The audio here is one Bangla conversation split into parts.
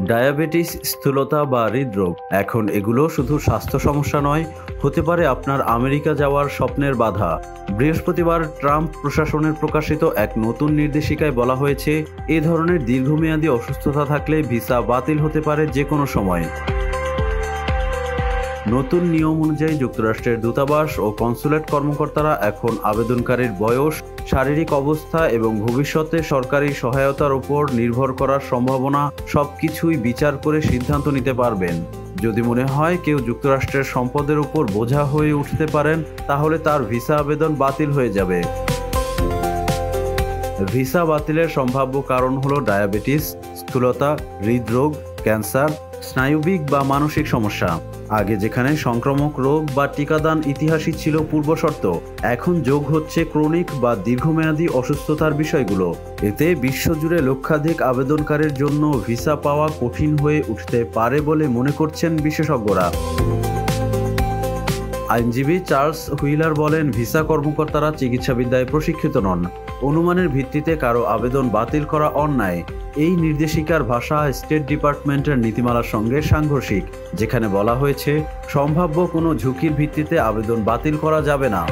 ডায়াবেটিস, স্থূলতা বা হৃদরোগ এখন এগুলো শুধু স্বাস্থ্য সমস্যা নয়, হতে পারে আপনার আমেরিকা যাওয়ার স্বপ্নের বাধা। বৃহস্পতিবার ট্রাম্প প্রশাসনের প্রকাশিত এক নতুন নির্দেশিকায় বলা হয়েছে, এ ধরনের দীর্ঘমেয়াদী অসুস্থতা থাকলে ভিসা বাতিল হতে পারে যে কোনো সময়। নতুন নিয়ম অনুযায়ী যুক্তরাষ্ট্রের দূতাবাস ও কনস্যুলেট কর্মকর্তারা এখন আবেদনকারীর বয়স, শারীরিক অবস্থা এবং ভবিষ্যতে সরকারি সহায়তার উপর নির্ভর করার সম্ভাবনা সবকিছুই বিচার করে সিদ্ধান্ত নিতে পারবেন। যদি মনে হয় কেউ যুক্তরাষ্ট্রের সম্পদের উপর বোঝা হয়ে উঠতে পারেন, তাহলে তার ভিসা আবেদন বাতিল হয়ে যাবে। ভিসা বাতিলের সম্ভাব্য কারণ হলো ডায়াবেটিস, স্থূলতা, হৃদরোগ, ক্যান্সার, স্নায়ুবিক বা মানসিক সমস্যা। আগে যেখানে সংক্রামক রোগ বা টিকাদান ইতিহাসই ছিল পূর্বশর্ত, এখন যোগ হচ্ছে ক্রনিক বা দীর্ঘমেয়াদী অসুস্থতার বিষয়গুলো। এতে বিশ্বজুড়ে লক্ষাধিক আবেদনকারীর জন্য ভিসা পাওয়া কঠিন হয়ে উঠতে পারে বলে মনে করছেন বিশেষজ্ঞরা। আইনজীবী চার্লস হুইলার বলেন, ভিসা কর্মকর্তারা চিকিৎসাবিদ্যায় প্রশিক্ষিত নন। অনুমানের ভিত্তিতে কারো আবেদন বাতিল করা অন্যায়। এই নির্দেশিকার ভাষা স্টেট ডিপার্টমেন্টের নীতিমালার সঙ্গে সাংঘর্ষিক, যেখানে বলা হয়েছে সম্ভাব্য কোনো ঝুঁকির ভিত্তিতে আবেদন বাতিল করা যাবে না।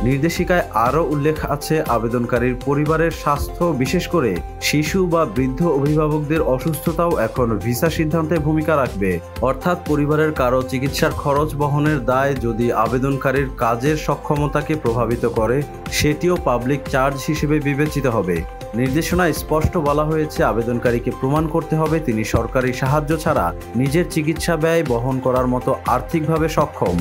নির্দেশিকায় আরও উল্লেখ আছে, আবেদনকারীর পরিবারের স্বাস্থ্য, বিশেষ করে শিশু বা বৃদ্ধ অভিভাবকদের অসুস্থতাও এখন ভিসা সিদ্ধান্তে ভূমিকা রাখবে। অর্থাৎ পরিবারের কারো চিকিৎসার খরচ বহনের দায় যদি আবেদনকারীর কাজের সক্ষমতাকে প্রভাবিত করে, সেটিও পাবলিক চার্জ হিসেবে বিবেচিত হবে। নির্দেশনায় স্পষ্ট বলা হয়েছে, আবেদনকারীকে প্রমাণ করতে হবে তিনি সরকারি সাহায্য ছাড়া নিজের চিকিৎসা ব্যয় বহন করার মতো আর্থিকভাবে সক্ষম।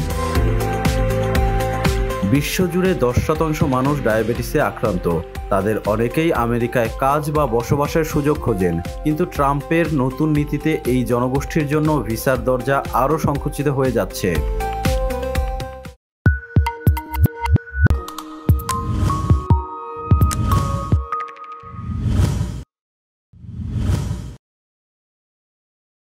বিশ্বজুড়ে 10% মানুষ ডায়াবেটিসে আক্রান্ত। তাদের অনেকেই আমেরিকায় কাজ বা বসবাসের সুযোগ খোঁজেন, কিন্তু ট্রাম্পের নতুন নীতিতে এই জনগোষ্ঠীর জন্য ভিসার দরজা আরও সংকুচিত হয়ে যাচ্ছে।